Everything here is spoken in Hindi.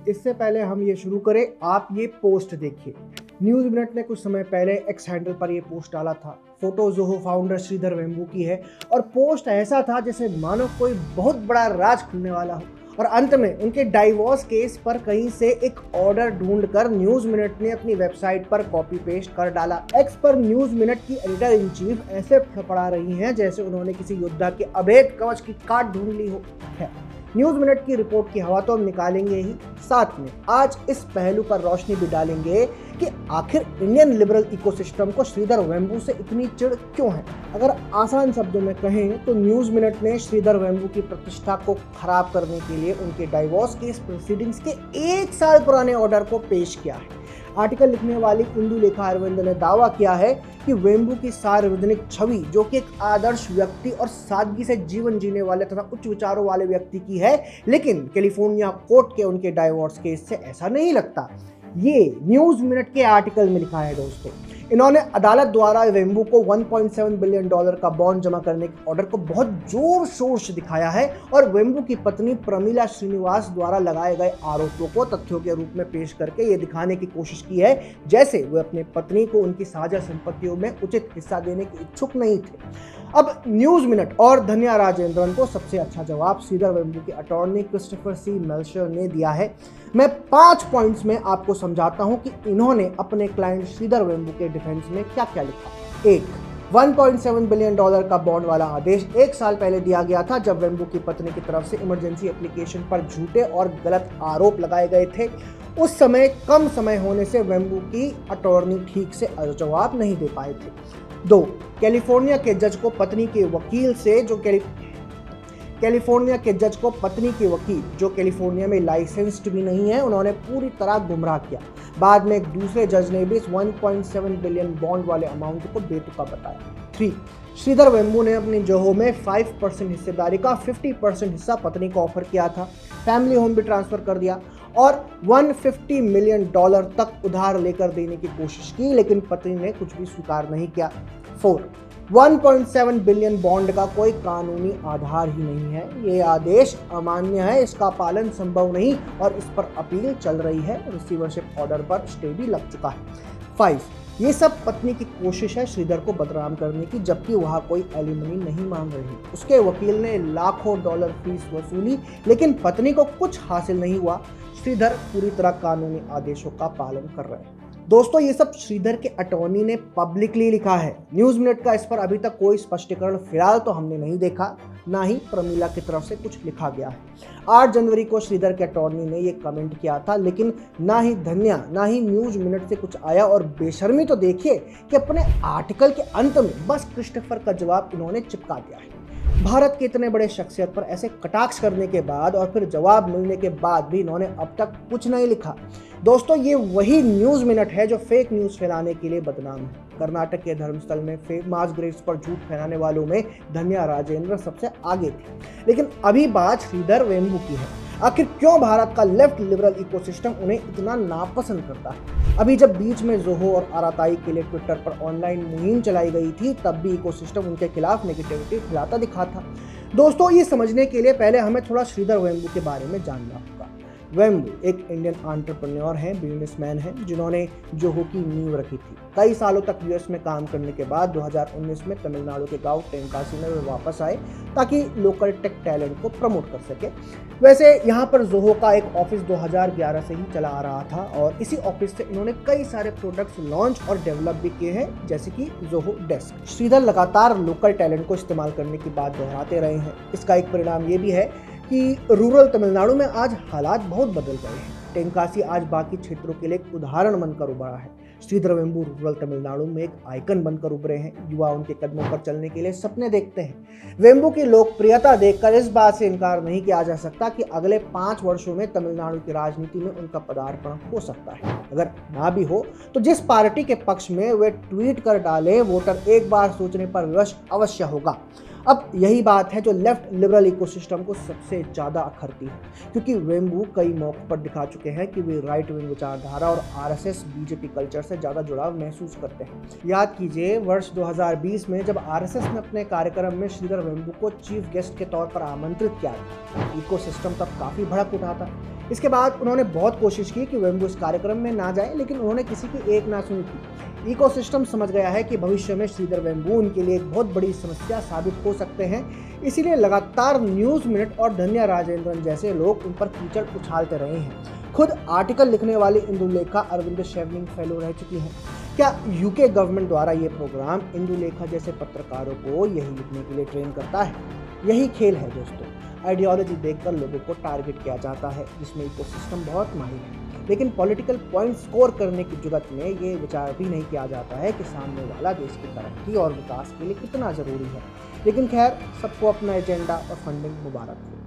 इससे पहले हम ये शुरू करें, आप ये पोस्ट देखिए। न्यूज़ मिनट ने कुछ समय पहले एक्स हैंडल पर ये पोस्ट डाला था। फोटो ज़ोहो फाउंडर श्रीधर वेम्बू की है और पोस्ट ऐसा था जैसे मानो कोई बहुत बड़ा राज खुलने वाला हो। और अंत में उनके डाइवोर्स केस पर कहीं से एक ऑर्डर ढूंढकर न्यूज़ मिनट ने अपनी वेबसाइट पर कॉपी पेस्ट कर डाला। एक्स पर न्यूज़ मिनट की एडिटर इन चीफ ऐसे फड़फड़ा रही हैं जैसे उन्होंने किसी योद्धा के अभेद कवच की काट ढूंढ ली हो। न्यूज़ मिनट की रिपोर्ट की हवा तो हम निकालेंगे ही, साथ में आज इस पहलू पर रोशनी भी डालेंगे कि आखिर इंडियन लिबरल इकोसिस्टम को श्रीधर वेम्बू से इतनी चिढ़ क्यों है। अगर आसान शब्दों में कहें तो न्यूज़ मिनट ने श्रीधर वेम्बू की प्रतिष्ठा को खराब करने के लिए उनके डाइवोर्स केस प्रोसीडिंग्स के 1 साल पुराने ऑर्डर को पेश किया है। आर्टिकल लिखने वाली इंदुलेखा अरविंद ने दावा किया है कि वेम्बू की सार्वजनिक छवि, जो कि एक आदर्श व्यक्ति और सादगी से जीवन जीने वाले तथा उच्च विचारों वाले व्यक्ति की है, लेकिन कैलिफोर्निया कोर्ट के उनके डाइवोर्स केस से ऐसा नहीं लगता। ये न्यूज़ मिनट के आर्टिकल में लिखा है दोस्तों। इन्होंने अदालत द्वारा वेम्बू को $1.7 बिलियन का बॉन्ड जमा करने के ऑर्डर को बहुत जोर शोर से दिखाया है और वेम्बू की पत्नी प्रमिला श्रीनिवास द्वारा लगाए गए आरोपों को तथ्यों के रूप में पेश करके ये दिखाने की कोशिश की है जैसे वे अपनी पत्नी को उनकी साझा संपत्तियों में उचित हिस्सा देने के इच्छुक नहीं थे। अब न्यूज़ मिनट और धन्या राजेंद्रन को सबसे अच्छा जवाब श्रीधर वेम्बू के अटॉर्नी क्रिस्टोफर सी मेल्शर ने दिया है। मैं 5 पॉइंट्स में आपको समझाता हूं कि इन्होंने अपने क्लाइंट श्रीधर वेम्बू के डिफेंस में क्या क्या लिखा। 1. $1.7 बिलियन का बॉन्ड वाला आदेश 1 साल पहले दिया गया था जब वेम्बू की पत्नी की तरफ से इमरजेंसी एप्लीकेशन पर झूठे और गलत आरोप लगाए गए थे। उस समय कम समय होने से वेम्बू की अटॉर्नी ठीक से जवाब नहीं दे पाए थे। 2. कैलिफोर्निया के जज को पत्नी के वकील से कैलिफोर्निया के जज को पत्नी के वकील, जो कैलिफोर्निया में लाइसेंस्ड भी नहीं है, उन्होंने पूरी तरह गुमराह किया। बाद में एक दूसरे जज ने भी इस 1.7 बिलियन बॉन्ड वाले अमाउंट को बेतुका बताया। 3. श्रीधर वेम्बू ने अपनी जोहो में 5% हिस्सेदारी का 50% हिस्सा पत्नी को ऑफर किया था। फैमिली होम भी ट्रांसफर कर दिया और $150 मिलियन तक उधार लेकर देने की कोशिश की, लेकिन पत्नी ने कुछ भी स्वीकार नहीं किया। 4. 1.7 बिलियन बॉन्ड का कोई कानूनी आधार ही नहीं है। ये आदेश अमान्य है, इसका पालन संभव नहीं और इस पर अपील चल रही है। रिसीवरशिप ऑर्डर पर स्टे भी लग चुका है। 5. ये सब पत्नी की कोशिश है श्रीधर को बदनाम करने की, जबकि वह कोई एलिमनी नहीं मांग रही। उसके वकील ने लाखों डॉलर फीस वसूली, लेकिन पत्नी को कुछ हासिल नहीं हुआ। श्रीधर पूरी तरह कानूनी आदेशों का पालन कर रहे हैं। दोस्तों, ये सब श्रीधर के अटॉर्नी ने पब्लिकली लिखा है। न्यूज़ मिनट का इस पर अभी तक कोई स्पष्टीकरण फिलहाल तो हमने नहीं देखा, ना ही प्रमिला की तरफ से कुछ लिखा गया है। 8 जनवरी को श्रीधर के अटॉर्नी ने ये कमेंट किया था, लेकिन ना ही धन्या ना ही न्यूज़ मिनट से कुछ आया। और बेशर्मी तो देखिए कि अपने आर्टिकल के अंत में बस क्रिस्टोफर का जवाब इन्होंने चिपका दिया है। भारत के इतने बड़े शख्सियत पर ऐसे कटाक्ष करने के बाद और फिर जवाब मिलने के बाद भी इन्होंने अब तक कुछ नहीं लिखा। दोस्तों, ये वही न्यूज़ मिनट है जो फेक न्यूज़ फैलाने के लिए बदनाम है। कर्नाटक के धर्मस्थल में मास ग्रेव्स पर झूठ फैलाने वालों में धन्या राजेंद्र सबसे आगे थी, लेकिन अभी बात श्रीधर वेम्बू की है। आखिर क्यों भारत का लेफ्ट लिबरल इकोसिस्टम उन्हें इतना नापसंद करता है? अभी जब बीच में जोहो और आराताई के लिए ट्विटर पर ऑनलाइन मुहिम चलाई गई थी, तब भी इकोसिस्टम उनके खिलाफ नेगेटिविटी फैलाता दिखा था। दोस्तों, ये समझने के लिए पहले हमें थोड़ा श्रीधर वेम्बू के बारे में जानना होगा। वेम्बू एक इंडियन एंटरप्रेन्योर हैं, बिजनेसमैन हैं, जिन्होंने जोहो की नींव रखी थी। कई सालों तक यूएस में काम करने के बाद 2019 में तमिलनाडु के गांव टेंकासी में वे वापस आए ताकि लोकल टेक टैलेंट को प्रमोट कर सके। वैसे यहाँ पर जोहो का एक ऑफिस 2011 से ही चला आ रहा था और इसी ऑफिस से इन्होंने कई सारे प्रोडक्ट्स लॉन्च और डेवलप भी किए हैं, जैसे कि जोहो डेस्क। श्रीधर लगातार लोकल टैलेंट को इस्तेमाल करने की बात दोहराते रहे हैं। इसका एक परिणाम ये भी है कि रूरल तमिलनाडु में आज हालात बहुत बदल गए हैं। टेंकासी आज बाकी क्षेत्रों के लिए एक उदाहरण बनकर उभरा है। श्रीधर वेम्बू रूरल तमिलनाडु में एक आइकन बनकर उभरे हैं। युवा उनके कदमों पर चलने के लिए सपने देखते हैं। वेम्बू की लोकप्रियता देखकर इस बात से इनकार नहीं किया जा सकता कि अगले 5 वर्षों में तमिलनाडु की राजनीति में उनका पदार्पण हो सकता है। अगर ना भी हो तो जिस पार्टी के पक्ष में वे ट्वीट कर डालें, वोटर एक बार सोचने पर विवश अवश्य होगा। अब यही बात है जो लेफ्ट लिबरल इकोसिस्टम को सबसे ज़्यादा अखरती है, क्योंकि वेम्बू कई मौकों पर दिखा चुके हैं कि वे राइट विंग विचारधारा और आरएसएस बीजेपी कल्चर से ज़्यादा जुड़ाव महसूस करते हैं। याद कीजिए वर्ष 2020 में जब आरएसएस ने अपने कार्यक्रम में श्रीधर वेम्बू को चीफ गेस्ट के तौर पर आमंत्रित किया था। इकोसिस्टम तब काफ़ी भड़क उठा था। इसके बाद उन्होंने बहुत कोशिश की कि वेम्बू इस कार्यक्रम में ना जाए, लेकिन उन्होंने किसी की एक ना सुनी थी। इकोसिस्टम समझ गया है कि भविष्य में श्रीधर वेम्बू उनके लिए एक बहुत बड़ी समस्या साबित हो सकते हैं, इसीलिए लगातार न्यूज़ मिनट और धन्या राजेंद्रन जैसे लोग उन पर कीचड़ उछालते रहे हैं। खुद आर्टिकल लिखने वाली इंदुलेखा अरविंद शेवनिंग फेलो रह चुकी हैं। क्या यूके गवर्नमेंट द्वारा ये प्रोग्राम इंदुलेखा जैसे पत्रकारों को यही लिखने के लिए ट्रेन करता है? यही खेल है दोस्तों। आइडियोलॉजी देखकर लोगों को टारगेट किया जाता है, जिसमें इकोसिस्टम बहुत माहिर है, लेकिन पॉलिटिकल पॉइंट स्कोर करने की जुगत में ये विचार भी नहीं किया जाता है कि सामने वाला देश की तरक्की और विकास के लिए कितना ज़रूरी है। लेकिन खैर, सबको अपना एजेंडा और फंडिंग मुबारक हो।